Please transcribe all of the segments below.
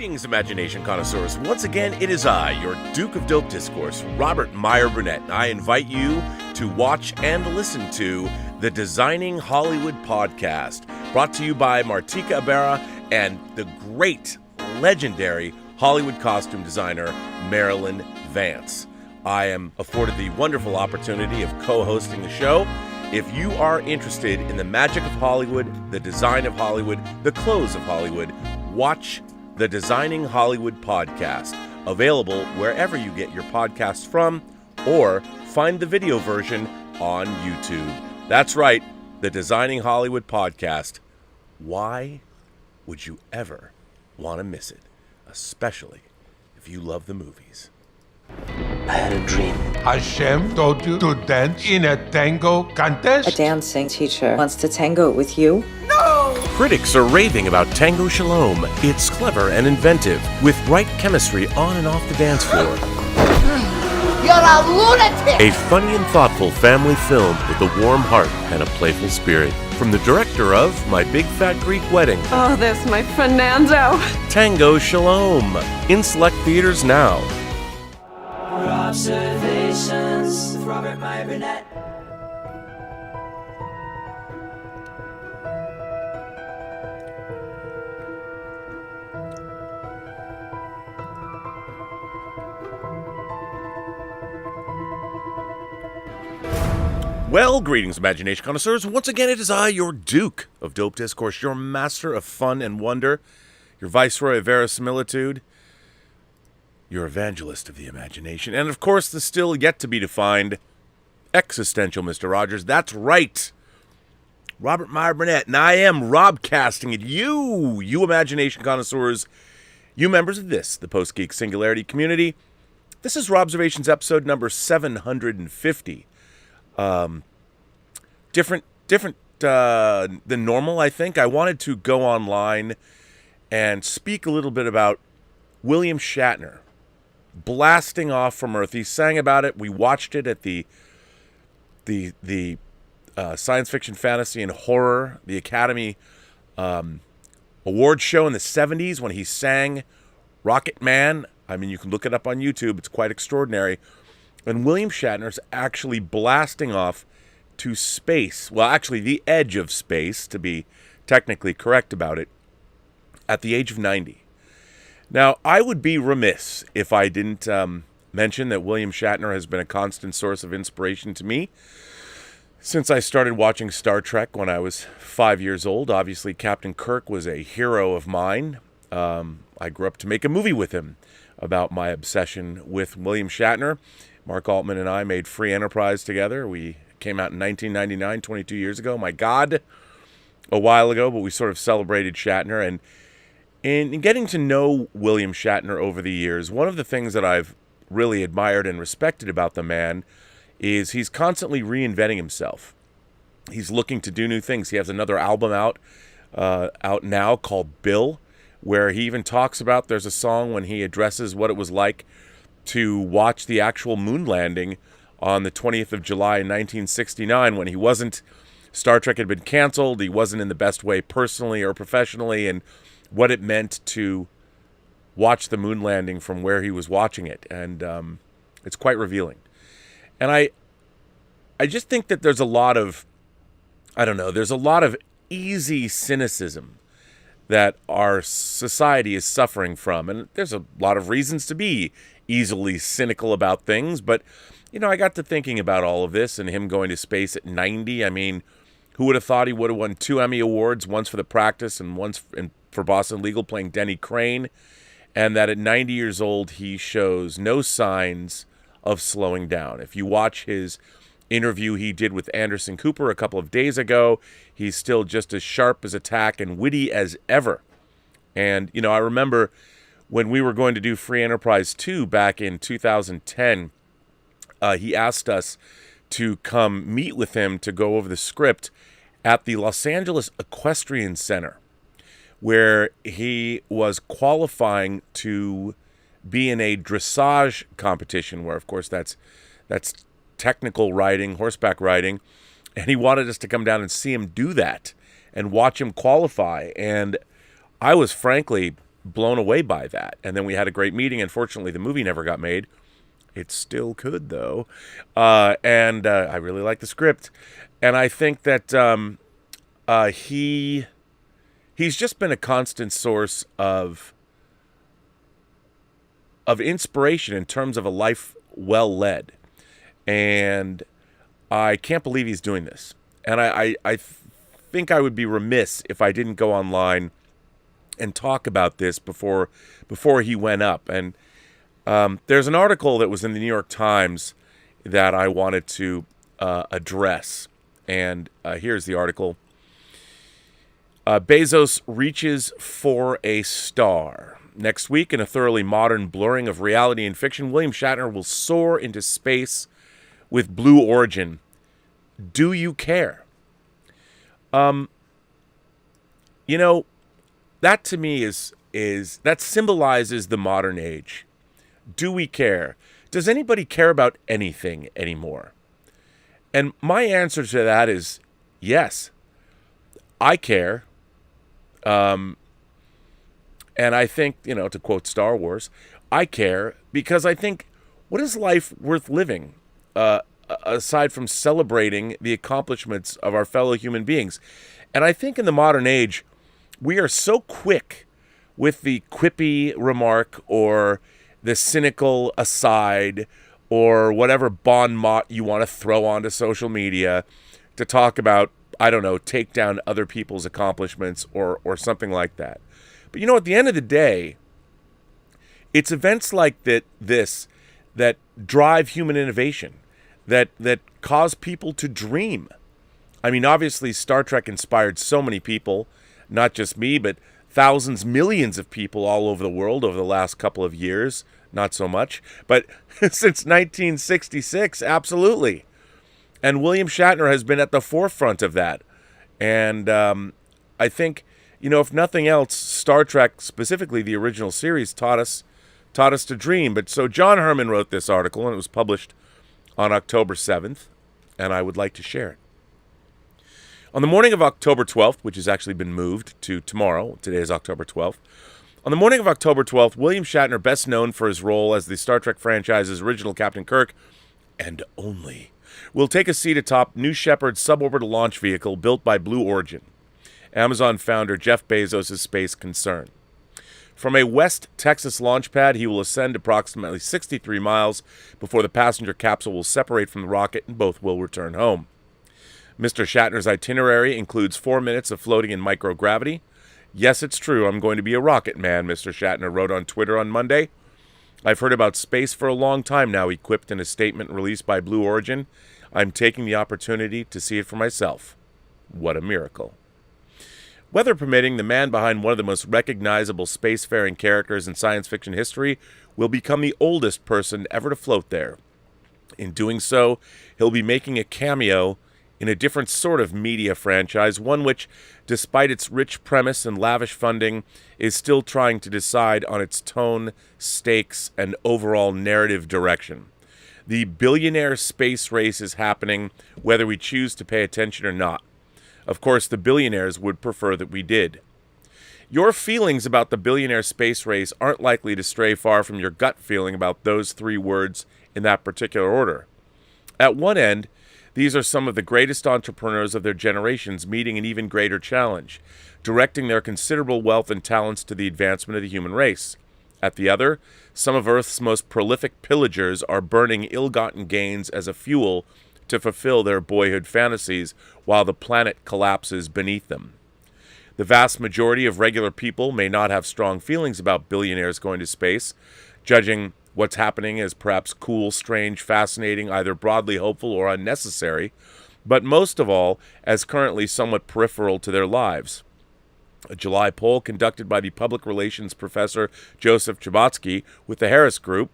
Greetings, imagination connoisseurs. Once again, it is I, your Duke of Dope Discourse, Robert Meyer Burnett. I invite you to watch and listen to the Designing Hollywood podcast, brought to you by Martika Ibarra and the great, legendary Hollywood costume designer, Marilyn Vance. I am afforded the wonderful opportunity of co-hosting the show. If you are interested in the magic of Hollywood, the design of Hollywood, the clothes of Hollywood, watch the Designing Hollywood podcast, available wherever you get your podcasts from, or find the video version on YouTube. That's right, the Designing Hollywood podcast. Why would you ever want to miss it? Especially if you love the movies. I had a dream. Hashem told you to dance in a tango contest? A dancing teacher wants to tango with you? Critics are raving about Tango Shalom. It's clever and inventive, with right chemistry on and off the dance floor. You're a lunatic! A funny and thoughtful family film with a warm heart and a playful spirit. From the director of My Big Fat Greek Wedding. Oh, there's my Fernando. Tango Shalom. In select theaters now. Robservations with Robert Meyer Burnett. Well, greetings, imagination connoisseurs. Once again, it is I, your Duke of Dope Discourse, your master of fun and wonder, your viceroy of verisimilitude, your evangelist of the imagination, and of course, the still yet to be defined existential Mr. Rogers. That's right, Robert Meyer Burnett, and I am Robcasting it. You imagination connoisseurs, you members of this, the Post-Geek Singularity community. This is Robservations episode number 750. Different than normal, I think. I wanted to go online and speak a little bit about William Shatner blasting off from Earth. He sang about it. We watched it at the Science Fiction, Fantasy, and Horror, the Academy Award show in the 70s when he sang Rocket Man. I mean, you can look it up on YouTube. It's quite extraordinary. And William Shatner's actually blasting off to space. Well, actually, the edge of space, to be technically correct about it, at the age of 90. Now, I would be remiss if I didn't mention that William Shatner has been a constant source of inspiration to me since I started watching Star Trek when I was 5 years old. Obviously, Captain Kirk was a hero of mine. I grew up to make a movie with him about my obsession with William Shatner. Mark Altman and I made Free Enterprise together. We came out in 1999, 22 years ago. My God, a while ago, but we sort of celebrated Shatner. And in getting to know William Shatner over the years, one of the things that I've really admired and respected about the man is he's constantly reinventing himself. He's looking to do new things. He has another album out now called Bill, where he even talks about, there's a song when he addresses what it was like to watch the actual moon landing on the 20th of July in 1969 when he wasn't, Star Trek had been canceled, he wasn't in the best way personally or professionally, and what it meant to watch the moon landing from where he was watching it. And it's quite revealing. And I just think that there's a lot of, there's a lot of easy cynicism that our society is suffering from. And there's a lot of reasons to be easily cynical about things, but I got to thinking about all of this and him going to space at 90. I mean, who would have thought he would have won 2 Emmy Awards, once for The Practice and once for Boston Legal, playing Denny Crane, and that at 90 years old he shows no signs of slowing down. If you watch his interview he did with Anderson Cooper a couple of days ago, he's still just as sharp as a tack and witty as ever. And I remember when we were going to do Free Enterprise 2 back in 2010, he asked us to come meet with him to go over the script at the Los Angeles Equestrian Center, where he was qualifying to be in a dressage competition, where, of course, that's technical riding, horseback riding, and he wanted us to come down and see him do that and watch him qualify. And I was frankly blown away by that. And then we had a great meeting. Unfortunately, the movie never got made. It still could, though. And I really like the script. And I think that he's just been a constant source of inspiration in terms of a life well led. And I can't believe he's doing this. And I think I would be remiss if I didn't go online and talk about this before he went up. And there's an article that was in the New York Times that I wanted to address. And here's the article. Bezos reaches for a star. Next week, in a thoroughly modern blurring of reality and fiction, William Shatner will soar into space with Blue Origin. Do you care? That to me is that symbolizes the modern age. Do we care? Does anybody care about anything anymore? And my answer to that is yes. I care. And I think, to quote Star Wars, I care because I think, what is life worth living aside from celebrating the accomplishments of our fellow human beings? And I think in the modern age, we are so quick with the quippy remark or the cynical aside or whatever bon mot you want to throw onto social media to talk about, I don't know, take down other people's accomplishments or something like that. But at the end of the day, it's events like this that drive human innovation, that cause people to dream. I mean, obviously, Star Trek inspired so many people, not just me, but thousands, millions of people all over the world over the last couple of years. Not so much, but since 1966, absolutely. And William Shatner has been at the forefront of that. And I think, if nothing else, Star Trek, specifically the original series, taught us to dream. But so John Harmon wrote this article, and it was published on October 7th, and I would like to share it. On the morning of October 12th, which has actually been moved to tomorrow, today is October 12th. On the morning of October 12th, William Shatner, best known for his role as the Star Trek franchise's original Captain Kirk, and only, will take a seat atop New Shepard's suborbital launch vehicle built by Blue Origin, Amazon founder Jeff Bezos' space concern. From a West Texas launch pad, he will ascend approximately 63 miles before the passenger capsule will separate from the rocket and both will return home. Mr. Shatner's itinerary includes 4 minutes of floating in microgravity. Yes, it's true, I'm going to be a rocket man, Mr. Shatner wrote on Twitter on Monday. I've heard about space for a long time now, he quipped in a statement released by Blue Origin. I'm taking the opportunity to see it for myself. What a miracle. Weather permitting, the man behind one of the most recognizable spacefaring characters in science fiction history will become the oldest person ever to float there. In doing so, he'll be making a cameo in a different sort of media franchise, one which, despite its rich premise and lavish funding, is still trying to decide on its tone, stakes, and overall narrative direction. The billionaire space race is happening, whether we choose to pay attention or not. Of course, the billionaires would prefer that we did. Your feelings about the billionaire space race aren't likely to stray far from your gut feeling about those 3 words in that particular order. At one end, these are some of the greatest entrepreneurs of their generations meeting an even greater challenge, directing their considerable wealth and talents to the advancement of the human race. At the other, some of Earth's most prolific pillagers are burning ill-gotten gains as a fuel to fulfill their boyhood fantasies while the planet collapses beneath them. The vast majority of regular people may not have strong feelings about billionaires going to space, judging what's happening as perhaps cool, strange, fascinating, either broadly hopeful or unnecessary, but most of all as currently somewhat peripheral to their lives. A July poll conducted by the public relations professor Joseph Chbosky with the Harris Group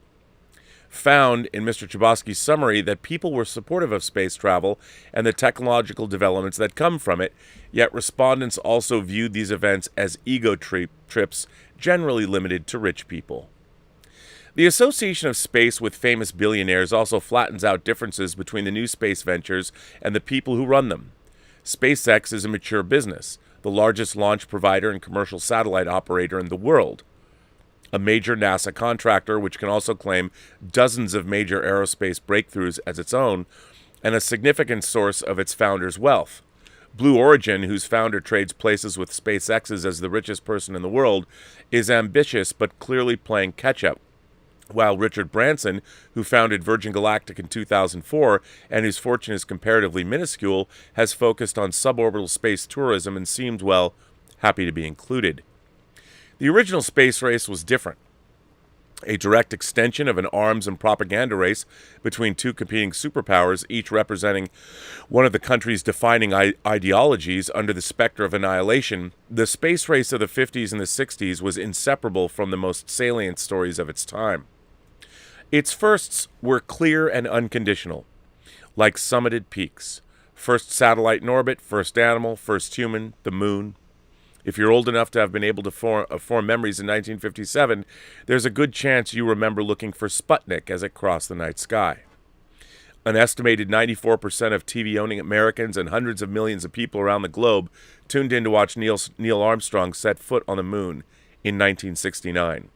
found in Mr. Chbosky's summary that people were supportive of space travel and the technological developments that come from it, yet respondents also viewed these events as ego trips generally limited to rich people. The association of space with famous billionaires also flattens out differences between the new space ventures and the people who run them. SpaceX is a mature business, the largest launch provider and commercial satellite operator in the world. a major NASA contractor which can also claim dozens of major aerospace breakthroughs as its own, and a significant source of its founder's wealth. Blue Origin, whose founder trades places with SpaceX's as the richest person in the world, is ambitious but clearly playing catch-up, while Richard Branson, who founded Virgin Galactic in 2004 and whose fortune is comparatively minuscule, has focused on suborbital space tourism and seemed, well, happy to be included. The original space race was different. A direct extension of an arms and propaganda race between two competing superpowers, each representing one of the country's defining ideologies under the specter of annihilation, the space race of the 50s and the 60s was inseparable from the most salient stories of its time. Its firsts were clear and unconditional, like summited peaks. First satellite in orbit, first animal, first human, the moon. If you're old enough to have been able to form memories in 1957, there's a good chance you remember looking for Sputnik as it crossed the night sky. An estimated 94% of TV-owning Americans and hundreds of millions of people around the globe tuned in to watch Neil Armstrong set foot on the moon in 1969.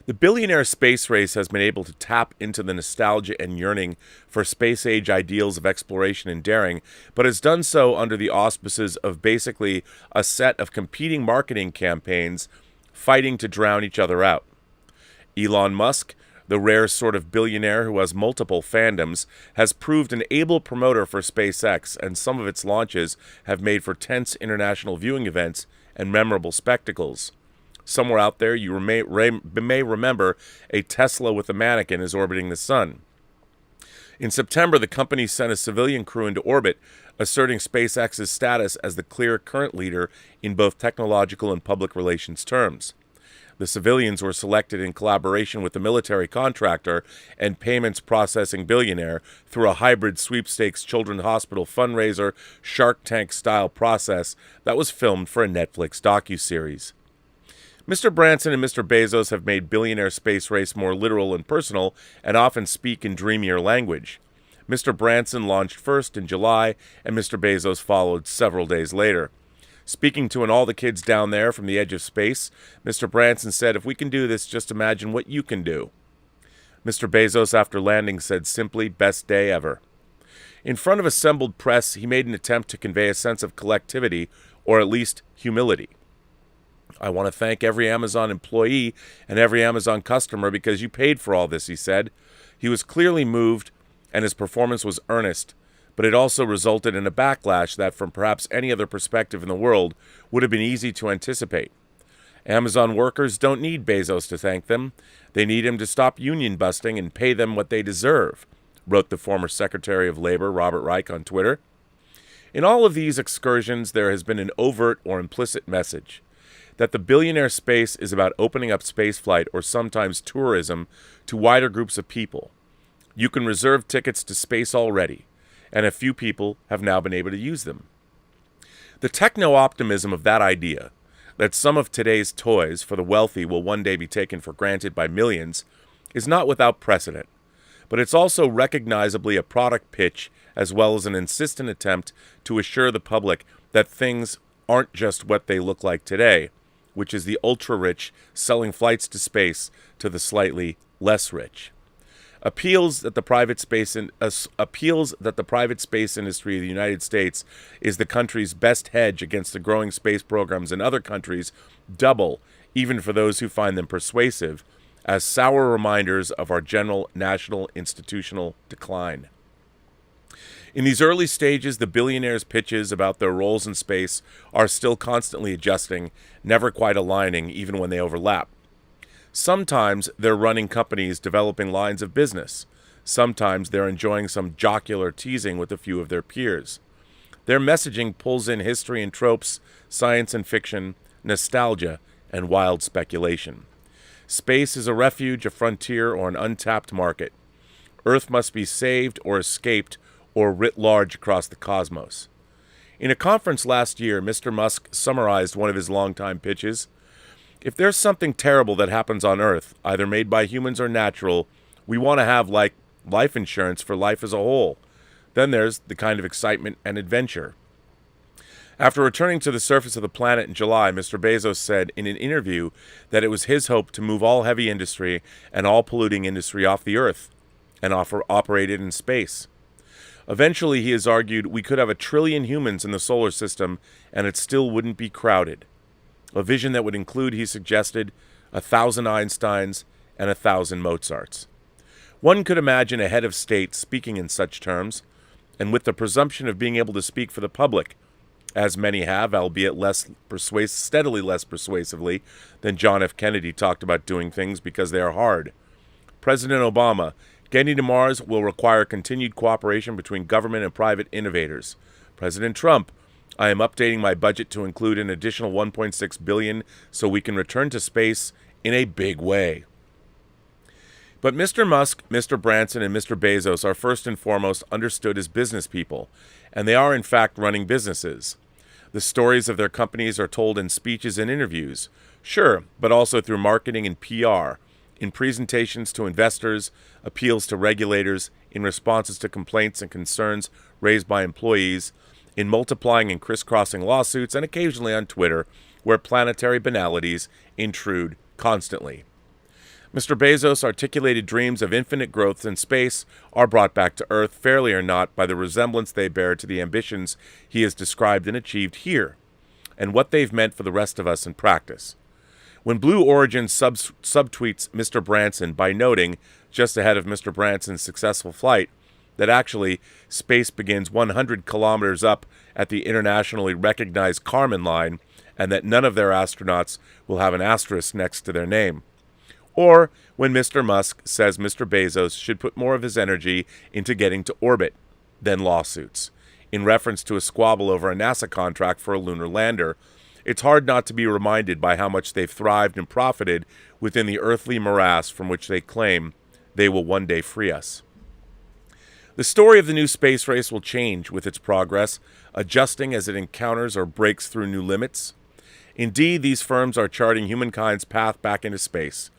The Billionaire space race has been able to tap into the nostalgia and yearning for space-age ideals of exploration and daring, but has done so under the auspices of basically a set of competing marketing campaigns fighting to drown each other out. Elon Musk, the rare sort of billionaire who has multiple fandoms, has proved an able promoter for SpaceX, and some of its launches have made for tense international viewing events and memorable spectacles. Somewhere out there, you may remember a Tesla with a mannequin is orbiting the sun. In September, the company sent a civilian crew into orbit, asserting SpaceX's status as the clear current leader in both technological and public relations terms. The civilians were selected in collaboration with the military contractor and payments processing billionaire through a hybrid sweepstakes children's hospital fundraiser Shark Tank-style process that was filmed for a Netflix docuseries. Mr. Branson and Mr. Bezos have made Billionaire space race more literal and personal and often speak in dreamier language. Mr. Branson launched first in July, and Mr. Bezos followed several days later. Speaking to an All the Kids Down There from the edge of space, Mr. Branson said, "If we can do this, just imagine what you can do." Mr. Bezos, after landing, said simply, "Best day ever." In front of assembled press, he made an attempt to convey a sense of collectivity, or at least humility. "I want to thank every Amazon employee and every Amazon customer because you paid for all this," he said. He was clearly moved, and his performance was earnest, but it also resulted in a backlash that, from perhaps any other perspective in the world, would have been easy to anticipate. Amazon workers don't need Bezos to thank them. They need him to stop union busting and pay them what they deserve, wrote the former Secretary of Labor, Robert Reich, on Twitter. In all of these excursions, there has been an overt or implicit message that the billionaire space is about opening up spaceflight, or sometimes tourism, to wider groups of people. You can reserve tickets to space already, and a few people have now been able to use them. The techno-optimism of that idea, that some of today's toys for the wealthy will one day be taken for granted by millions, is not without precedent, but it's also recognizably a product pitch as well as an insistent attempt to assure the public that things aren't just what they look like today, which is the ultra-rich selling flights to space to the slightly less rich. Appeals that the private space industry of the United States is the country's best hedge against the growing space programs in other countries double, even for those who find them persuasive, as sour reminders of our general national institutional decline. In these early stages, the billionaires' pitches about their roles in space are still constantly adjusting, never quite aligning, even when they overlap. Sometimes they're running companies developing lines of business. Sometimes they're enjoying some jocular teasing with a few of their peers. Their messaging pulls in history and tropes, science and fiction, nostalgia, and wild speculation. Space is a refuge, a frontier, or an untapped market. Earth must be saved or escaped, or writ large across the cosmos. In a conference last year, Mr. Musk summarized one of his longtime pitches. If there's something terrible that happens on Earth, either made by humans or natural, we want to have, like, life insurance for life as a whole. Then there's the kind of excitement and adventure. After returning to the surface of the planet in July, Mr. Bezos said in an interview that it was his hope to move all heavy industry and all polluting industry off the Earth and operate it in space. Eventually, he has argued, we could have 1 trillion humans in the solar system and it still wouldn't be crowded. A vision that would include, he suggested, 1,000 Einsteins and 1,000 Mozarts. One could imagine a head of state speaking in such terms, and with the presumption of being able to speak for the public, as many have, albeit steadily less persuasively than John F. Kennedy talked about doing things because they are hard. President Obama, getting to Mars will require continued cooperation between government and private innovators. President Trump, I am updating my budget to include an additional $1.6 billion so we can return to space in a big way. But Mr. Musk, Mr. Branson, and Mr. Bezos are first and foremost understood as business people, and they are in fact running businesses. The stories of their companies are told in speeches and interviews, sure, but also through marketing and PR, in presentations to investors, appeals to regulators, in responses to complaints and concerns raised by employees, in multiplying and crisscrossing lawsuits, and occasionally on Twitter, where planetary banalities intrude constantly. Mr. Bezos' articulated dreams of infinite growth in space are brought back to Earth, fairly or not, by the resemblance they bear to the ambitions he has described and achieved here, and what they've meant for the rest of us in practice. When Blue Origin subtweets Mr. Branson by noting, just ahead of Mr. Branson's successful flight, that actually space begins 100 kilometers up at the internationally recognized Harmon line, and that none of their astronauts will have an asterisk next to their name. Or when Mr. Musk says Mr. Bezos should put more of his energy into getting to orbit than lawsuits, in reference to a squabble over a NASA contract for a lunar lander, it's hard not to be reminded by how much they've thrived and profited within the earthly morass from which they claim they will one day free us. The story of the new space race will change with its progress, adjusting as it encounters or breaks through new limits. Indeed, these firms are charting humankind's path back into space,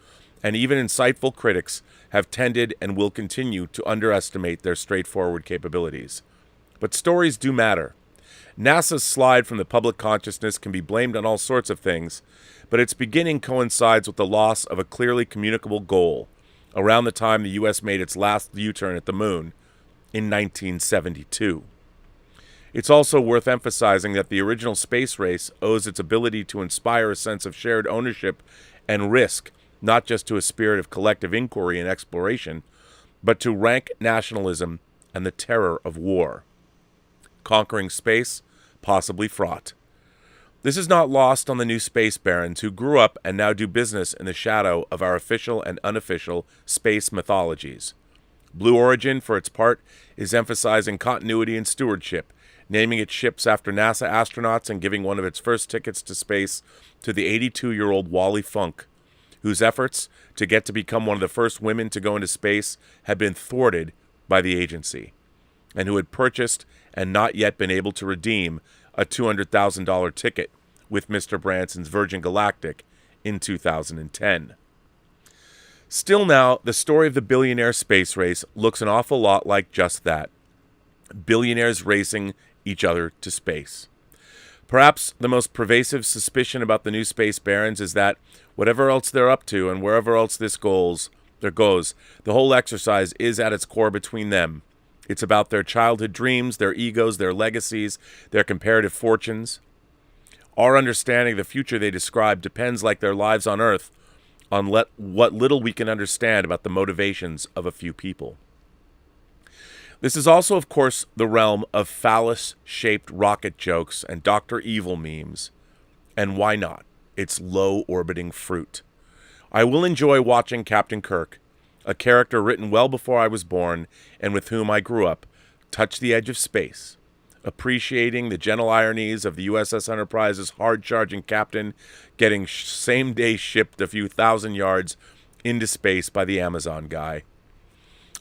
and even insightful critics have tended and will continue to underestimate their straightforward capabilities. But stories do matter. NASA's slide from the public consciousness can be blamed on all sorts of things, but its beginning coincides with the loss of a clearly communicable goal, around the time the U.S. made its last U-turn at the moon in 1972. It's also worth emphasizing that the original space race owes its ability to inspire a sense of shared ownership and risk, not just to a spirit of collective inquiry and exploration, but to rank nationalism and the terror of war. Conquering space, possibly fraught. This is not lost on the new space barons who grew up and now do business in the shadow of our official and unofficial space mythologies. Blue Origin, for its part, is emphasizing continuity and stewardship, naming its ships after NASA astronauts and giving one of its first tickets to space to the 82-year-old Wally Funk, whose efforts to get to become one of the first women to go into space had been thwarted by the agency, and who had purchased and not yet been able to redeem a $200,000 ticket with Mr. Branson's Virgin Galactic in 2010. Still now, the story of the billionaire space race looks an awful lot like just that. Billionaires racing each other to space. Perhaps the most pervasive suspicion about the new space barons is that whatever else they're up to and wherever else this goes, the whole exercise is at its core between them. It's about their childhood dreams, their egos, their legacies, their comparative fortunes. Our understanding of the future they describe depends, like their lives on Earth, on what little we can understand about the motivations of a few people. This is also, of course, the realm of phallus-shaped rocket jokes and Dr. Evil memes. And why not? It's low-orbiting fruit. I will enjoy watching Captain Kirk, a character written well before I was born and with whom I grew up, touch the edge of space, appreciating the gentle ironies of the USS Enterprise's hard-charging captain getting same-day shipped a few thousand yards into space by the Amazon guy.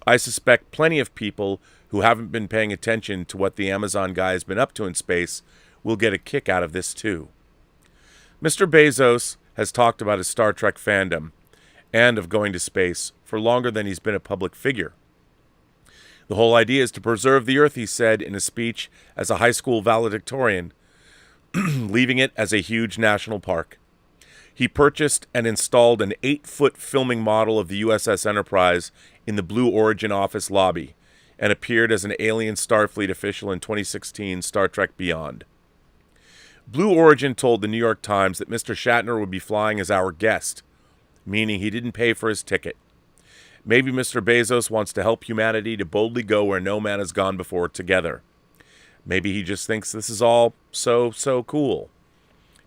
I suspect plenty of people who haven't been paying attention to what the Amazon guy has been up to in space will get a kick out of this too. Mr. Bezos has talked about his Star Trek fandom and of going to space for longer than he's been a public figure. The whole idea is to preserve the Earth, he said in a speech as a high school valedictorian. leaving it as a huge national park. He purchased and installed an 8-foot filming model of the USS Enterprise in the Blue Origin office lobby and appeared as an alien Starfleet official in 2016 Star Trek Beyond. Blue Origin told the New York Times that Mr. Shatner would be flying as our guest, meaning he didn't pay for his ticket. Maybe Mr. Bezos wants to help humanity to boldly go where no man has gone before together. Maybe he just thinks this is all so cool.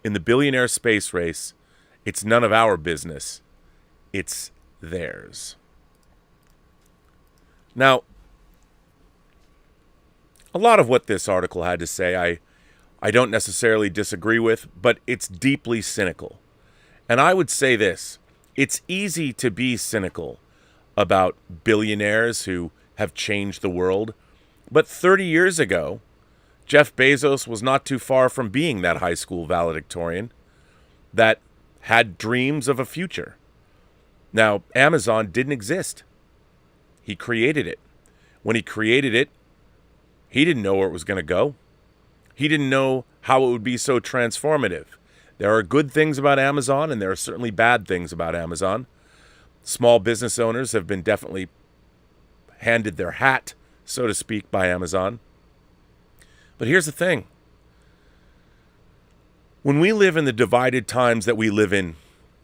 In the billionaire space race, it's none of our business. It's theirs. Now, a lot of what this article had to say I don't necessarily disagree with, but it's deeply cynical. And I would say this: it's easy to be cynical about billionaires who have changed the world. But 30 years ago, Jeff Bezos was not too far from being that high school valedictorian that had dreams of a future. Now, Amazon didn't exist. He created it. When he created it, he didn't know where it was going to go. He didn't know how it would be so transformative. There are good things about Amazon, and there are certainly bad things about Amazon. Small business owners have been definitely handed their hat, so to speak, by Amazon. But here's the thing. When we live in the divided times that we live in,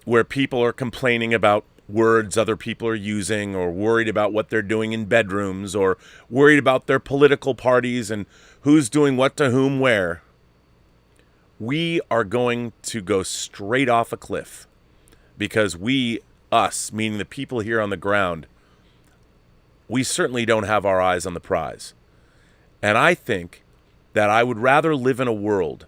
where people are complaining about words other people are using, or worried about what they're doing in bedrooms, or worried about their political parties and who's doing what to whom where, we are going to go straight off a cliff, because us, meaning the people here on the ground, we certainly don't have our eyes on the prize. And I think that I would rather live in a world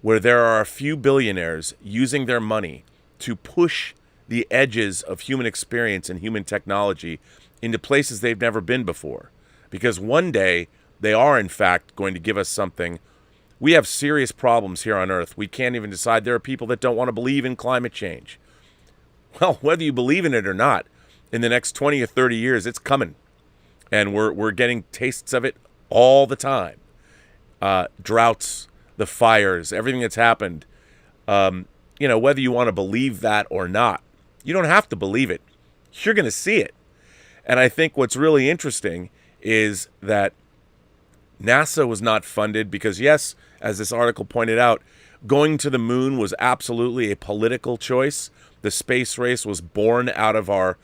where there are a few billionaires using their money to push the edges of human experience and human technology into places they've never been before. Because one day, they are in fact going to give us something. We have serious problems here on Earth. We can't even decide. There are people that don't want to believe in climate change. Well, whether you believe in it or not, in the next 20 or 30 years, it's coming. And we're getting tastes of it all the time. Droughts, the fires, everything that's happened. Whether you want to believe that or not, you don't have to believe it. You're going to see it. And I think what's really interesting is that NASA was not funded because, yes, as this article pointed out, going to the moon was absolutely a political choice. The space race was born out of the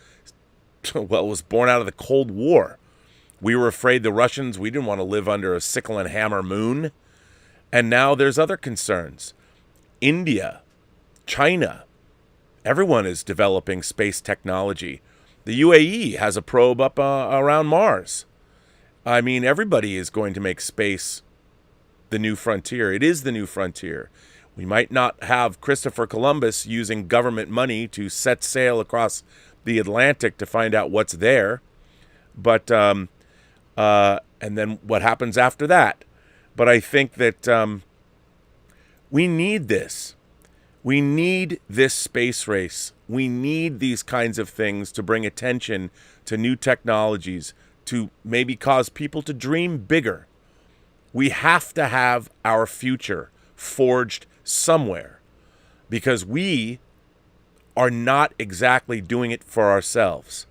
Cold War. We were afraid the Russians, we didn't want to live under a sickle and hammer moon. And now there's other concerns. India, China, everyone is developing space technology. The UAE has a probe up around Mars. I mean, everybody is going to make space the new frontier. It is the new frontier. We might not have Christopher Columbus using government money to set sail across the Atlantic to find out what's there. But, and then what happens after that? But I think that we need this. We need this space race. We need these kinds of things to bring attention to new technologies, to maybe cause people to dream bigger. We have to have our future forged somewhere, because we are not exactly doing it for ourselves.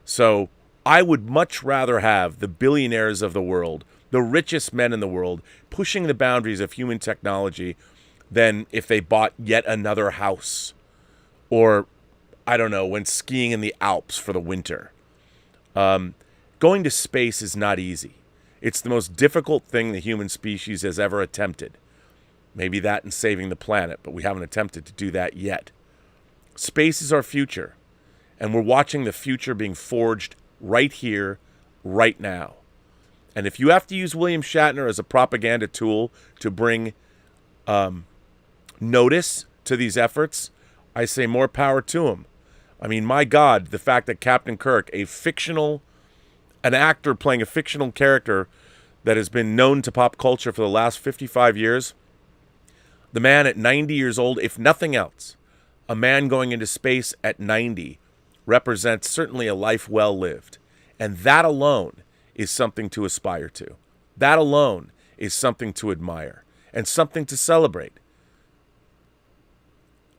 So I would much rather have the billionaires of the world, the richest men in the world, pushing the boundaries of human technology than if they bought yet another house, or, I don't know, went skiing in the Alps for the winter. Going to space is not easy. It's the most difficult thing the human species has ever attempted. Maybe that and saving the planet, but we haven't attempted to do that yet. Space is our future, and we're watching the future being forged right here, right now. And if you have to use William Shatner as a propaganda tool to bring notice to these efforts, I say more power to him. I mean, my God, the fact that Captain Kirk, an actor playing a fictional character that has been known to pop culture for the last 55 years, the man at 90 years old, if nothing else, a man going into space at 90 represents certainly a life well lived. And that alone is something to aspire to. That alone is something to admire and something to celebrate.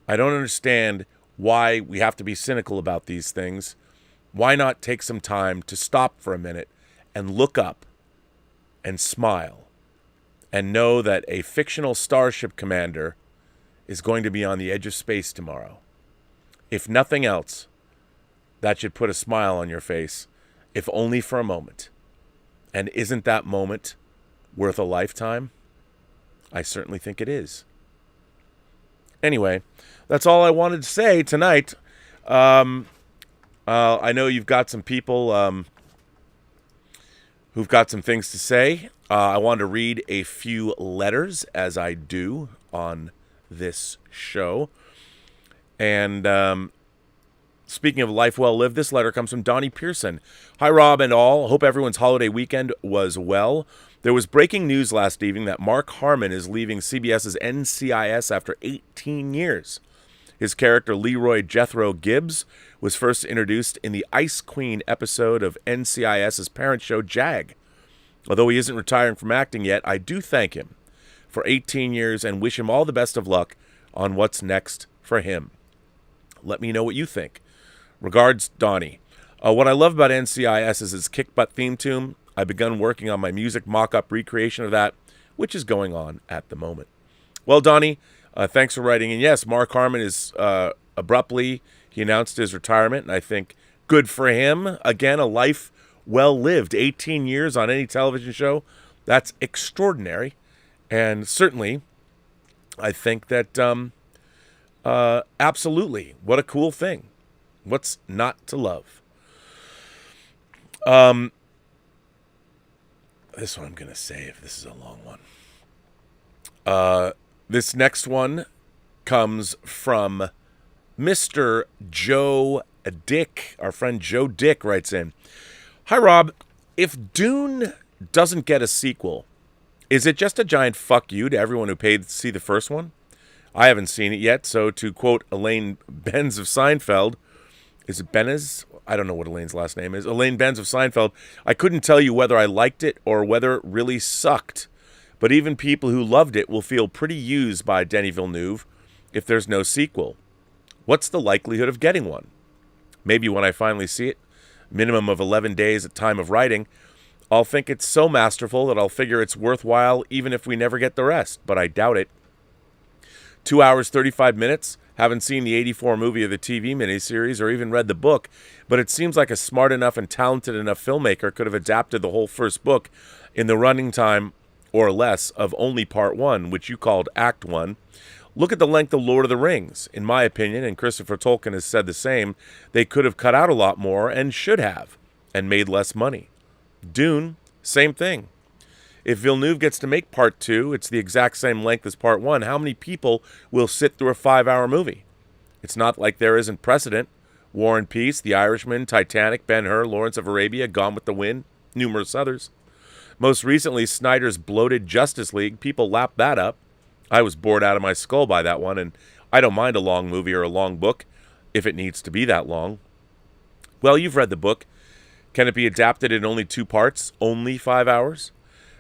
I don't understand why we have to be cynical about these things. Why not take some time to stop for a minute and look up and smile and know that a fictional starship commander is going to be on the edge of space tomorrow? If nothing else, that should put a smile on your face, if only for a moment. And isn't that moment worth a lifetime? I certainly think it is. Anyway, that's all I wanted to say tonight. I know you've got some people who've got some things to say. I wanted to read a few letters, as I do on this show. And speaking of life well lived, this letter comes from Donnie Pearson. Hi, Rob and all. Hope everyone's holiday weekend was well. There was breaking news last evening that Mark Harmon is leaving CBS's NCIS after 18 years. His character, Leroy Jethro Gibbs, was first introduced in the Ice Queen episode of NCIS's parent show, Jag. Although he isn't retiring from acting yet, I do thank him for 18 years and wish him all the best of luck on what's next for him. Let me know what you think. Regards, Donnie. What I love about NCIS is its kick-butt theme tune. I've begun working on my music mock-up recreation of that, which is going on at the moment. Well, Donnie, thanks for writing. And yes, Mark Harmon is abruptly, he announced his retirement, and I think good for him. Again, a life well lived. 18 years on any television show. That's extraordinary. And certainly, I think that absolutely, what a cool thing. What's not to love? This one I'm going to save. This is a long one. This next one comes from Mr. Joe Dick. Our friend Joe Dick writes in, Hi, Rob. If Dune doesn't get a sequel, is it just a giant fuck you to everyone who paid to see the first one? I haven't seen it yet, so to quote Elaine Benz of Seinfeld, is it Benez? I don't know what Elaine's last name is. Elaine Benz of Seinfeld. I couldn't tell you whether I liked it or whether it really sucked. But even people who loved it will feel pretty used by Denis Villeneuve if there's no sequel. What's the likelihood of getting one? Maybe when I finally see it, minimum of 11 days at time of writing, I'll think it's so masterful that I'll figure it's worthwhile even if we never get the rest. But I doubt it. 2 hours, 35 minutes. Haven't seen the 84 movie or the TV miniseries or even read the book, but it seems like a smart enough and talented enough filmmaker could have adapted the whole first book in the running time or less of only part one, which you called Act 1. Look at the length of Lord of the Rings. In my opinion, and Christopher Tolkien has said the same, they could have cut out a lot more and should have, and made less money. Dune, same thing. If Villeneuve gets to make part 2, it's the exact same length as part 1. How many people will sit through a 5-hour movie? It's not like there isn't precedent. War and Peace, The Irishman, Titanic, Ben-Hur, Lawrence of Arabia, Gone with the Wind, numerous others. Most recently, Snyder's bloated Justice League. People lapped that up. I was bored out of my skull by that one, and I don't mind a long movie or a long book if it needs to be that long. Well, you've read the book. Can it be adapted in only 2 parts? Only 5 hours?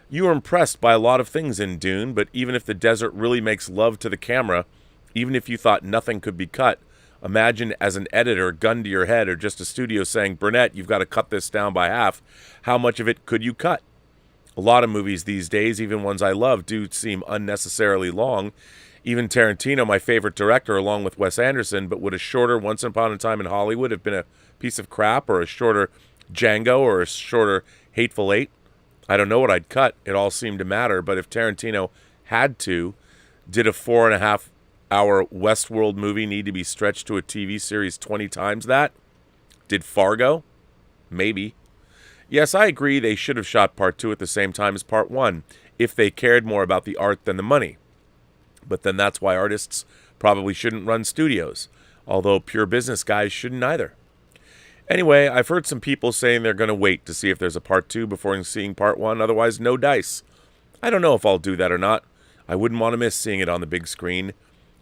You were impressed by a lot of things in Dune, but even if the desert really makes love to the camera, even if you thought nothing could be cut, imagine as an editor, gun to your head, or just a studio saying, Burnett, you've got to cut this down by half. How much of it could you cut? A lot of movies these days, even ones I love, do seem unnecessarily long. Even Tarantino, my favorite director, along with Wes Anderson, but would a shorter Once Upon a Time in Hollywood have been a piece of crap, or a shorter Django, or a shorter Hateful Eight? I don't know what I'd cut. It all seemed to matter. But if Tarantino had to, did a 4.5-hour Westworld movie need to be stretched to a TV series 20 times that? Did Fargo? Maybe. Yes, I agree they should have shot part 2 at the same time as part 1, if they cared more about the art than the money. But then that's why artists probably shouldn't run studios, although pure business guys shouldn't either. Anyway, I've heard some people saying they're going to wait to see if there's a part 2 before seeing part 1, otherwise no dice. I don't know if I'll do that or not. I wouldn't want to miss seeing it on the big screen.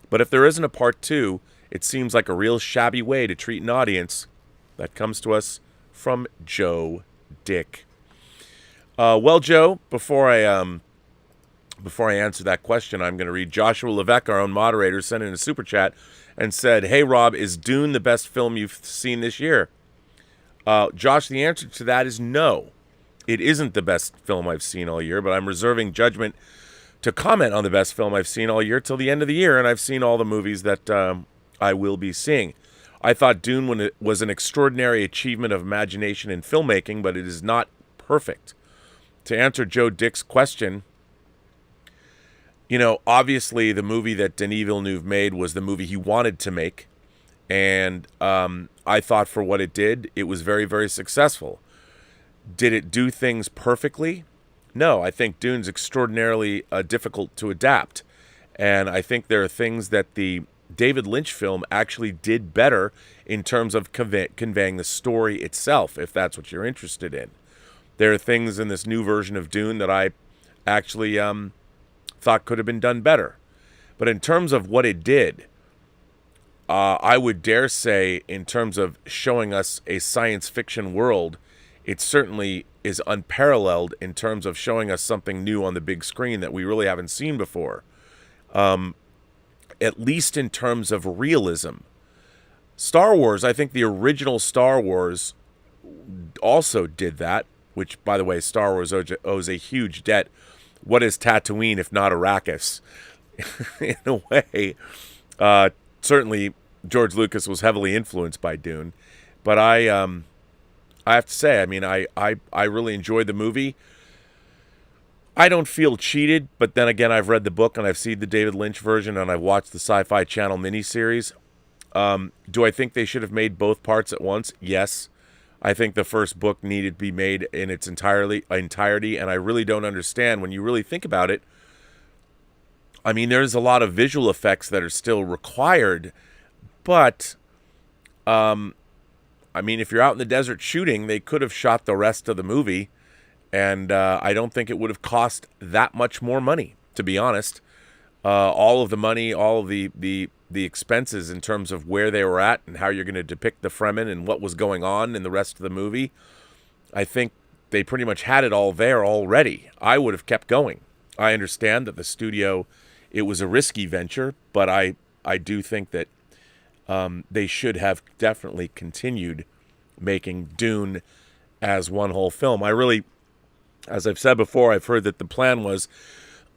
But if there isn't a part 2, it seems like a real shabby way to treat an audience. That comes to us from Joe Dick. Well, Joe, before I answer that question, I'm going to read Joshua Levesque, our own moderator, sent in a super chat and said, "Hey, Rob, is Dune the best film you've seen this year?" Josh, the answer to that is no. It isn't the best film I've seen all year, but I'm reserving judgment to comment on the best film I've seen all year till the end of the year, and I've seen all the movies that I will be seeing. I thought Dune was an extraordinary achievement of imagination in filmmaking, but it is not perfect. To answer Joe Dick's question, obviously the movie that Denis Villeneuve made was the movie he wanted to make, and I thought for what it did, it was very, very successful. Did it do things perfectly? No, I think Dune's extraordinarily difficult to adapt, and I think there are things that the David Lynch film actually did better in terms of conveying the story itself, if that's what you're interested in. There are things in this new version of Dune that I actually thought could have been done better. But in terms of what it did, I would dare say in terms of showing us a science fiction world, it certainly is unparalleled in terms of showing us something new on the big screen that we really haven't seen before. At least in terms of realism. Star Wars, I think the original Star Wars also did that, which, by the way, Star Wars owes a huge debt. What is Tatooine if not Arrakis? In a way, certainly George Lucas was heavily influenced by Dune. But I have to say, I really enjoyed the movie. I don't feel cheated, but then again, I've read the book and I've seen the David Lynch version and I've watched the Sci-Fi Channel miniseries. Do I think they should have made both parts at once? Yes. I think the first book needed to be made in its entirety, and I really don't understand when you really think about it. There's a lot of visual effects that are still required, but if you're out in the desert shooting, they could have shot the rest of the movie. And I don't think it would have cost that much more money, to be honest. All of the money, all of the expenses in terms of where they were at and how you're going to depict the Fremen and what was going on in the rest of the movie, I think they pretty much had it all there already. I would have kept going. I understand that the studio, it was a risky venture, but I do think that they should have definitely continued making Dune as one whole film. As I've said before, I've heard that the plan was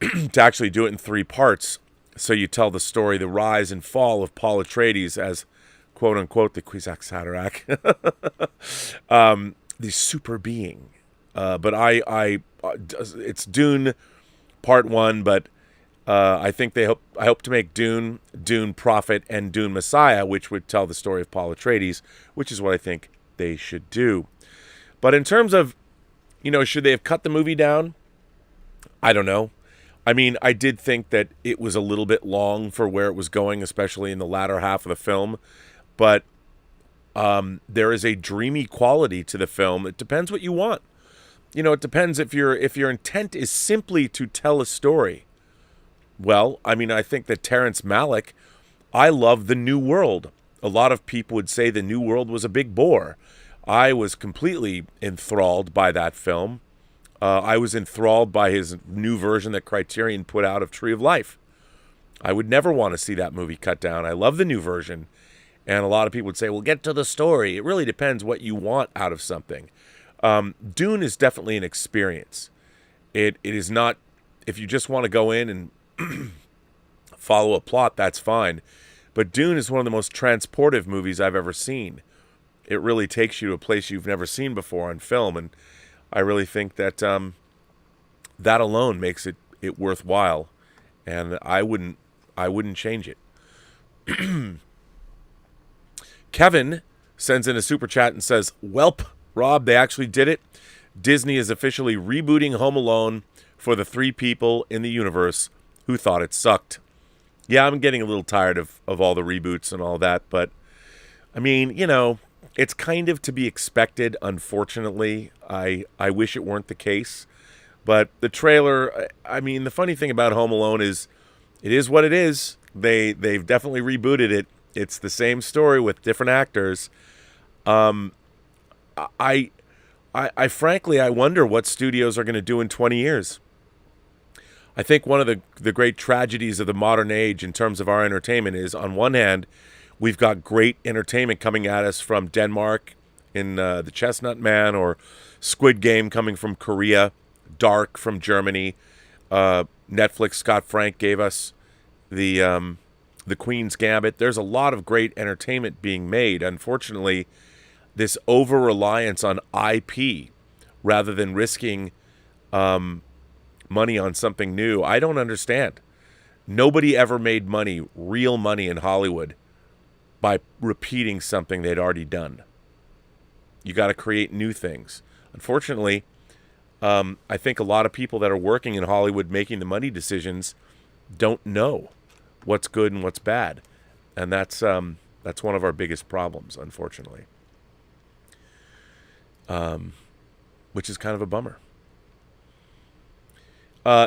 to actually do it in 3 parts. So you tell the story, the rise and fall of Paul Atreides as, quote unquote, the Kwisatz Haderach, the super being. But it's Dune Part 1, but I think I hope to make Dune, Dune Prophet, and Dune Messiah, which would tell the story of Paul Atreides, which is what I think they should do. But in terms of, should they have cut the movie down? I don't know. I did think that it was a little bit long for where it was going, especially in the latter half of the film. But there is a dreamy quality to the film. It depends what you want. It depends if your intent is simply to tell a story. Well, I think that Terrence Malick, I love The New World. A lot of people would say The New World was a big bore. I was completely enthralled by that film. I was enthralled by his new version that Criterion put out of Tree of Life. I would never want to see that movie cut down. I love the new version. And a lot of people would say, well, get to the story. It really depends what you want out of something. Dune is definitely an experience. It is not, if you just want to go in and follow a plot, that's fine. But Dune is one of the most transportive movies I've ever seen. It really takes you to a place you've never seen before on film, and I really think that that alone makes it worthwhile, and I wouldn't change it. Kevin sends in a super chat and says, "Welp, Rob, they actually did it. Disney is officially rebooting Home Alone for the 3 people in the universe who thought it sucked." Yeah, I'm getting a little tired of all the reboots and all that, but it's kind of to be expected, unfortunately. I wish it weren't the case. But the trailer, the funny thing about Home Alone is it is what it is. They've definitely rebooted it. It's the same story with different actors. I frankly, I wonder what studios are going to do in 20 years. I think one of the great tragedies of the modern age in terms of our entertainment is, on one hand, we've got great entertainment coming at us from Denmark in The Chestnut Man, or Squid Game coming from Korea, Dark from Germany. Netflix, Scott Frank gave us the Queen's Gambit. There's a lot of great entertainment being made. Unfortunately, this over-reliance on IP rather than risking money on something new, I don't understand. Nobody ever made money, real money in Hollywood, by repeating something they'd already done. You got to create new things. Unfortunately, I think a lot of people that are working in Hollywood making the money decisions don't know what's good and what's bad. And that's one of our biggest problems, unfortunately. Which is kind of a bummer.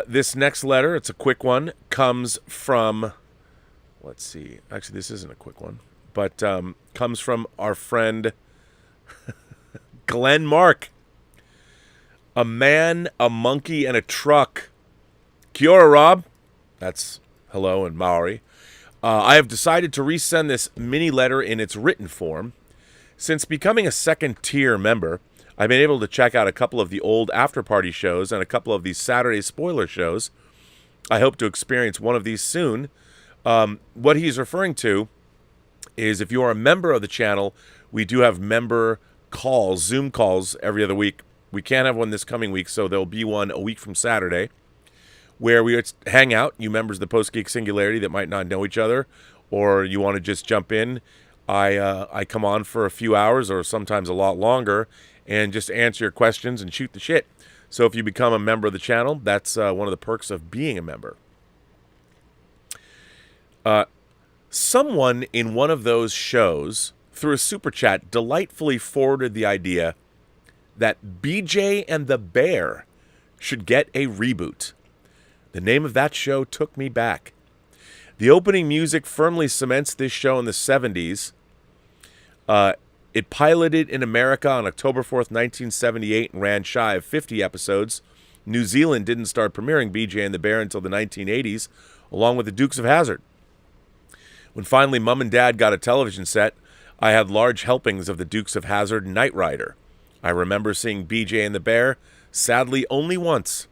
This next letter, it's a quick one, comes from, let's see, actually this isn't a quick one, but comes from our friend Glenn Mark. A man, a monkey, and a truck. Kia ora, Rob. That's hello in Maori. I have decided to resend this mini letter in its written form. Since becoming a second-tier member, I've been able to check out a couple of the old after-party shows and a couple of these Saturday spoiler shows. I hope to experience one of these soon. What he's referring to is, if you are a member of the channel, we do have member calls, Zoom calls, every other week. We can't have one this coming week, so there'll be one a week from Saturday, where we hang out, you members of the Post-Geek Singularity that might not know each other, or you want to just jump in. I come on for a few hours, or sometimes a lot longer, and just answer your questions and shoot the shit. So if you become a member of the channel, that's one of the perks of being a member. Someone in one of those shows, through a super chat, delightfully forwarded the idea that BJ and the Bear should get a reboot. The name of that show took me back. The opening music firmly cements this show in the 70s. It piloted in America on October 4th, 1978, and ran shy of 50 episodes. New Zealand didn't start premiering BJ and the Bear until the 1980s, along with the Dukes of Hazzard. When finally Mum and Dad got a television set, I had large helpings of the Dukes of Hazzard and Knight Rider. I remember seeing BJ and the Bear, sadly only once.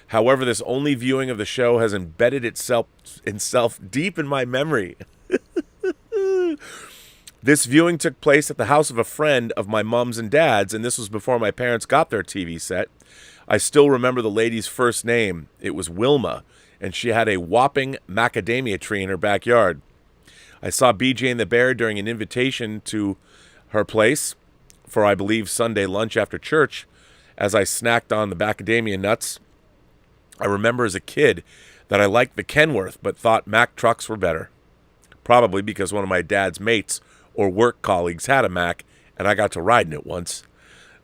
However, this only viewing of the show has embedded itself deep in my memory. This viewing took place at the house of a friend of my mom's and dad's, and this was before my parents got their TV set. I still remember the lady's first name. It was Wilma, and she had a whopping macadamia tree in her backyard. I saw BJ and the Bear during an invitation to her place for, I believe, Sunday lunch after church, as I snacked on the macadamia nuts. I remember as a kid that I liked the Kenworth, but thought Mack trucks were better. Probably because one of my dad's mates or work colleagues had a Mack, and I got to ride in it once.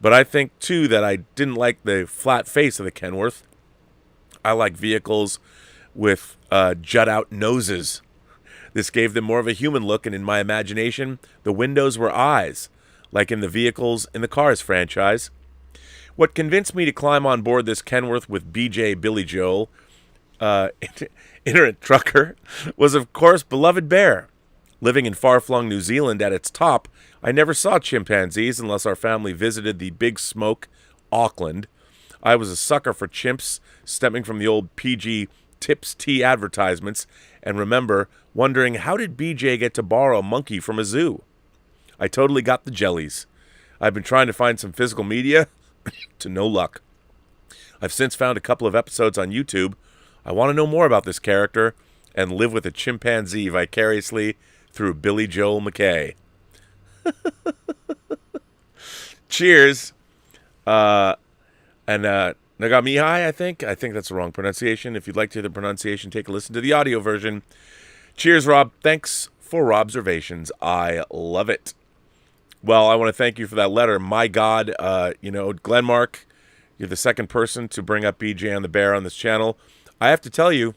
But I think, too, that I didn't like the flat face of the Kenworth. I like vehicles with jut-out noses. This gave them more of a human look, and in my imagination, the windows were eyes, like in the Vehicles in the Cars franchise. What convinced me to climb on board this Kenworth with BJ Billy Joel, itinerant trucker, was, of course, beloved Bear. Living in far-flung New Zealand at its top, I never saw chimpanzees unless our family visited the Big Smoke, Auckland. I was a sucker for chimps, stemming from the old PG Tips Tea advertisements, and remember wondering, how did BJ get to borrow a monkey from a zoo? I totally got the jellies. I've been trying to find some physical media, to no luck. I've since found a couple of episodes on YouTube. I want to know more about this character and live with a chimpanzee vicariously through Billy Joel McKay. Cheers. And Nagamihai, I think that's the wrong pronunciation. If you'd like to hear the pronunciation, take a listen to the audio version. Cheers, Rob. Thanks for Robservations. I love it. Well, I want to thank you for that letter. My God, Glenn Mark, you're the second person to bring up BJ and the Bear on this channel. I have to tell you,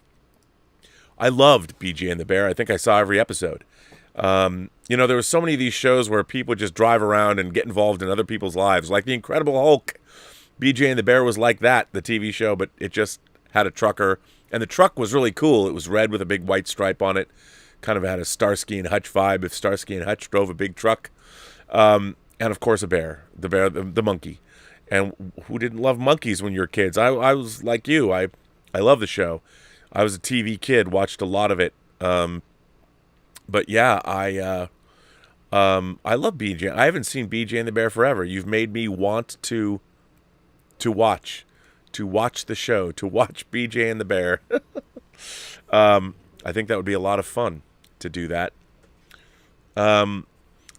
I loved BJ and the Bear. I think I saw every episode. There were so many of these shows where people just drive around and get involved in other people's lives, like The Incredible Hulk. BJ and the Bear was like that, the TV show, but it just had a trucker And the truck was really cool. It was red with a big white stripe on it. Kind of had a Starsky and Hutch vibe if Starsky and Hutch drove a big truck. And of course a bear, the monkey. And who didn't love monkeys when you were kids? I was like you. I love the show. I was a TV kid, watched a lot of it. But yeah, I love BJ. I haven't seen BJ and the Bear forever. You've made me want to watch the show, to watch BJ and the Bear. I think that would be a lot of fun to do that.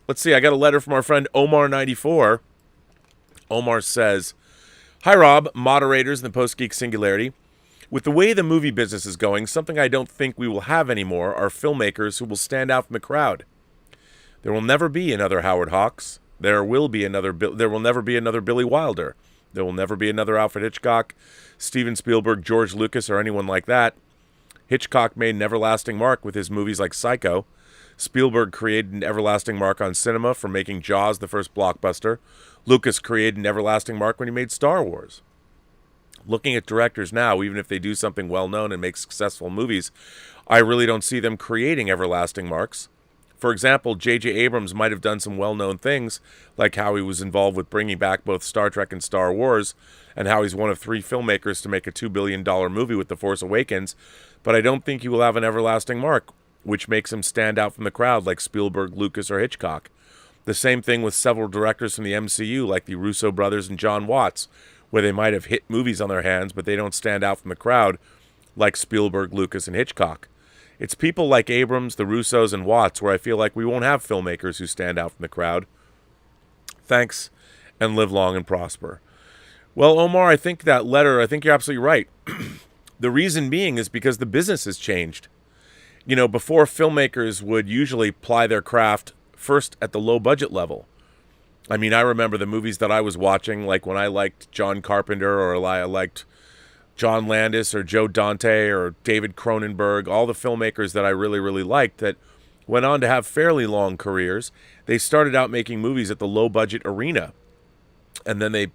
Let's see. I got a letter from our friend Omar94. Omar says, "Hi, Rob, moderators in the Post-Geek Singularity. With the way the movie business is going, something I don't think we will have anymore are filmmakers who will stand out from the crowd. There will never be another Howard Hawks. There will never be another Billy Wilder. There will never be another Alfred Hitchcock, Steven Spielberg, George Lucas, or anyone like that. Hitchcock made an everlasting mark with his movies like Psycho. Spielberg created an everlasting mark on cinema for making Jaws the first blockbuster. Lucas created an everlasting mark when he made Star Wars. Looking at directors now, even if they do something well-known and make successful movies, I really don't see them creating everlasting marks. For example, J.J. Abrams might have done some well-known things, like how he was involved with bringing back both Star Trek and Star Wars, and how he's one of 3 filmmakers to make a $2 billion movie with The Force Awakens, but I don't think he will have an everlasting mark, which makes him stand out from the crowd like Spielberg, Lucas, or Hitchcock. The same thing with several directors from the MCU, like the Russo brothers and John Watts, where they might have hit movies on their hands, but they don't stand out from the crowd like Spielberg, Lucas, and Hitchcock. It's people like Abrams, the Russos, and Watts where I feel like we won't have filmmakers who stand out from the crowd. Thanks, and live long and prosper." Well, Omar, I think you're absolutely right. The reason being is because the business has changed. You know, before, filmmakers would usually ply their craft first at the low budget level. I mean, I remember the movies that I was watching, like when I liked John Carpenter, or I liked John Landis or Joe Dante or David Cronenberg, all the filmmakers that I really, really liked that went on to have fairly long careers. They started out making movies at the low-budget arena, and then they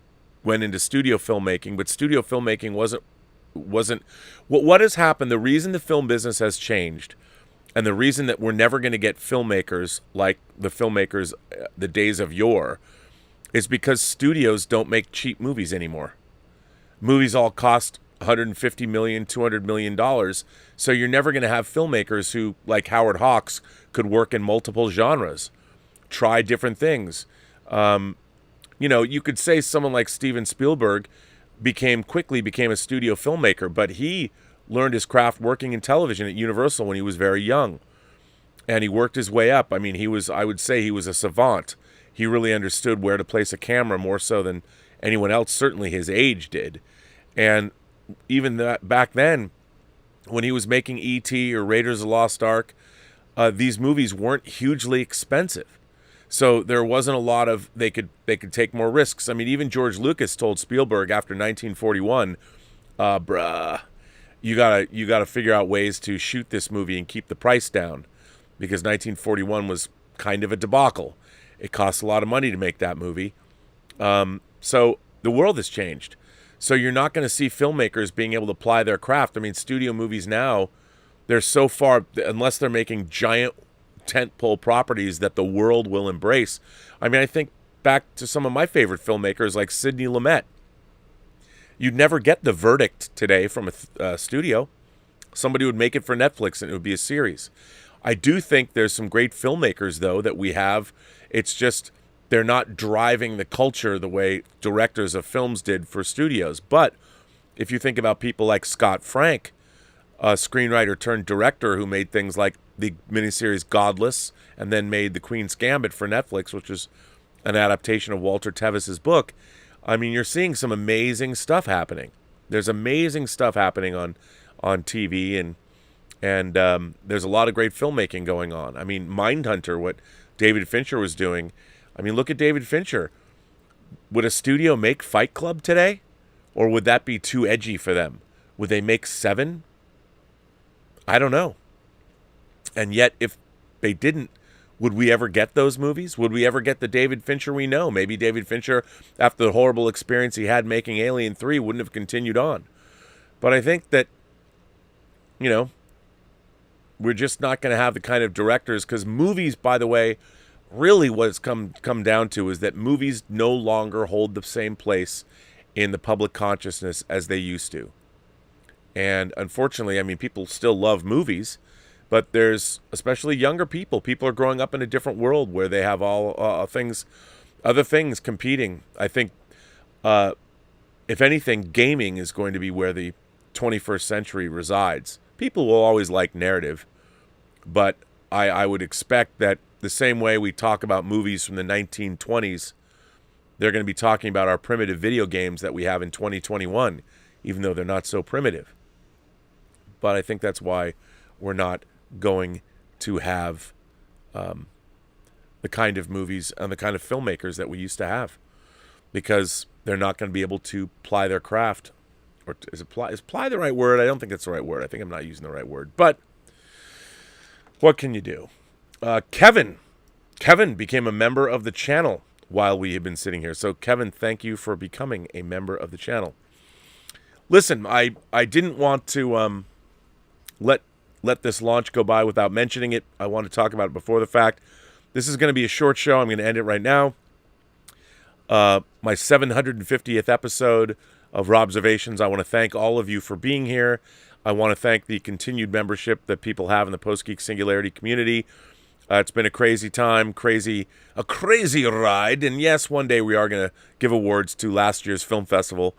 went into studio filmmaking, but studio filmmaking wasn't what has happened. The reason the film business has changed, and the reason that we're never going to get filmmakers like the filmmakers the days of yore, is because studios don't make cheap movies anymore. Movies all cost $150 million, $200 million, so you're never going to have filmmakers who, like Howard Hawks, could work in multiple genres, try different things. You could say someone like Steven Spielberg quickly became a studio filmmaker, but he learned his craft working in television at Universal when he was very young, and he worked his way up. I mean, I would say he was a savant. He really understood where to place a camera more so than anyone else, certainly his age did. And even back then, when he was making E.T. or Raiders of the Lost Ark, these movies weren't hugely expensive. So there wasn't a lot of, they could take more risks. I mean, even George Lucas told Spielberg after 1941, you gotta figure out ways to shoot this movie and keep the price down, because 1941 was kind of a debacle. It cost a lot of money to make that movie. So the world has changed. So you're not going to see filmmakers being able to apply their craft. I mean, studio movies now, they're so far, unless they're making giant tentpole properties that the world will embrace. I mean, I think back to some of my favorite filmmakers like Sidney Lumet. You'd never get The Verdict today from a studio. Somebody would make it for Netflix and it would be a series. I do think there's some great filmmakers, though, that we have. It's just they're not driving the culture the way directors of films did for studios. But if you think about people like Scott Frank, a screenwriter turned director who made things like the miniseries Godless and then made The Queen's Gambit for Netflix, which is an adaptation of Walter Tevis's book. I mean, you're seeing some amazing stuff happening. There's amazing stuff happening on TV, and there's a lot of great filmmaking going on. I mean, Mindhunter, what David Fincher was doing. I mean, look at David Fincher. Would a studio make Fight Club today? Or would that be too edgy for them? Would they make Seven? I don't know. And yet, if they didn't, would we ever get those movies? Would we ever get the David Fincher we know? Maybe David Fincher, after the horrible experience he had making Alien 3, wouldn't have continued on. But I think that you know, we're just not going to have the kind of directors, because movies, by the way, really what it's come down to is that movies no longer hold the same place in the public consciousness as they used to. And unfortunately, I mean, people still love movies, but there's, especially younger people are growing up in a different world where they have all other things competing. I think, if anything, gaming is going to be where the 21st century resides. People will always like narrative, but I would expect that the same way we talk about movies from the 1920s, they're going to be talking about our primitive video games that we have in 2021, even though they're not so primitive. But I think that's why we're not going to have the kind of movies and the kind of filmmakers that we used to have, because they're not going to be able to ply their craft. Or is ply the right word? I don't think it's the right word. I think I'm not using the right word. But what can you do? Kevin became a member of the channel while we have been sitting here. So Kevin, thank you for becoming a member of the channel. Listen, I didn't want to let this launch go by without mentioning it. I want to talk about it before the fact. This is going to be a short show. I'm going to end it right now. My 750th episode of Robservations. I want to thank all of you for being here. I want to thank the continued membership that people have in the Post-Geek Singularity community. It's been a crazy time, a crazy ride. And yes, one day we are going to give awards to last year's film festival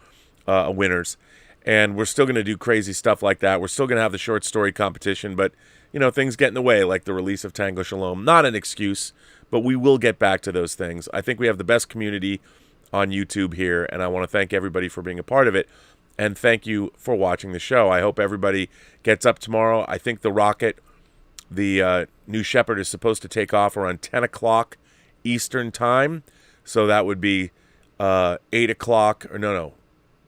winners. And we're still going to do crazy stuff like that. We're still going to have the short story competition, but, you know, things get in the way, like the release of Tango Shalom. Not an excuse, but we will get back to those things. I think we have the best community on YouTube here, and I want to thank everybody for being a part of it. And thank you for watching the show. I hope everybody gets up tomorrow. I think the rocket, the New Shepard, is supposed to take off around 10 o'clock Eastern time. So that would be 8 o'clock, or no,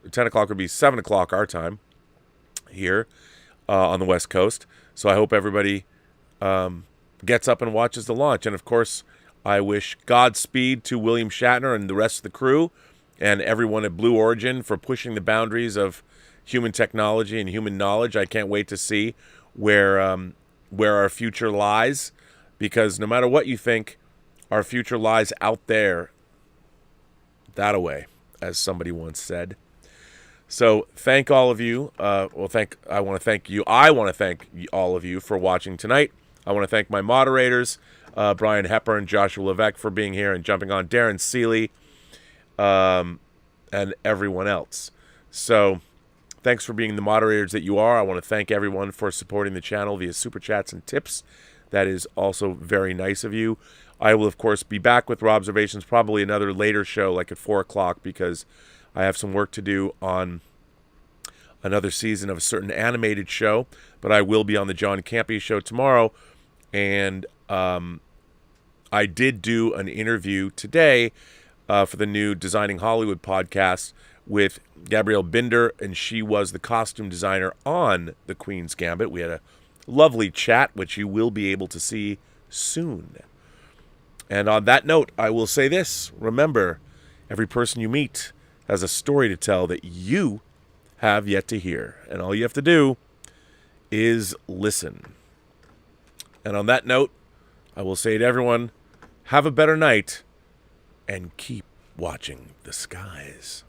10 o'clock would be 7 o'clock our time here on the West Coast. So I hope everybody gets up and watches the launch. And, of course, I wish Godspeed to William Shatner and the rest of the crew and everyone at Blue Origin for pushing the boundaries of human technology and human knowledge. I can't wait to see where our future lies, because no matter what you think, our future lies out there, that away, as somebody once said. So thank all of you. I want to thank you. I want to thank all of you for watching tonight. I want to thank my moderators, Brian Hepburn, Joshua Levesque, for being here and jumping on, Darren Seeley, and everyone else. So thanks for being the moderators that you are. I want to thank everyone for supporting the channel via super chats and tips. That is also very nice of you. I will, of course, be back with Robservations, probably another later show, like at 4 o'clock, because I have some work to do on another season of a certain animated show. But I will be on the John Campea show tomorrow. And I did do an interview today for the new Designing Hollywood podcast with Gabrielle Binder, and she was the costume designer on The Queen's Gambit. We had a lovely chat, which you will be able to see soon. And on that note, I will say this. Remember, every person you meet has a story to tell that you have yet to hear. And all you have to do is listen. And on that note, I will say to everyone, have a better night and keep watching the skies.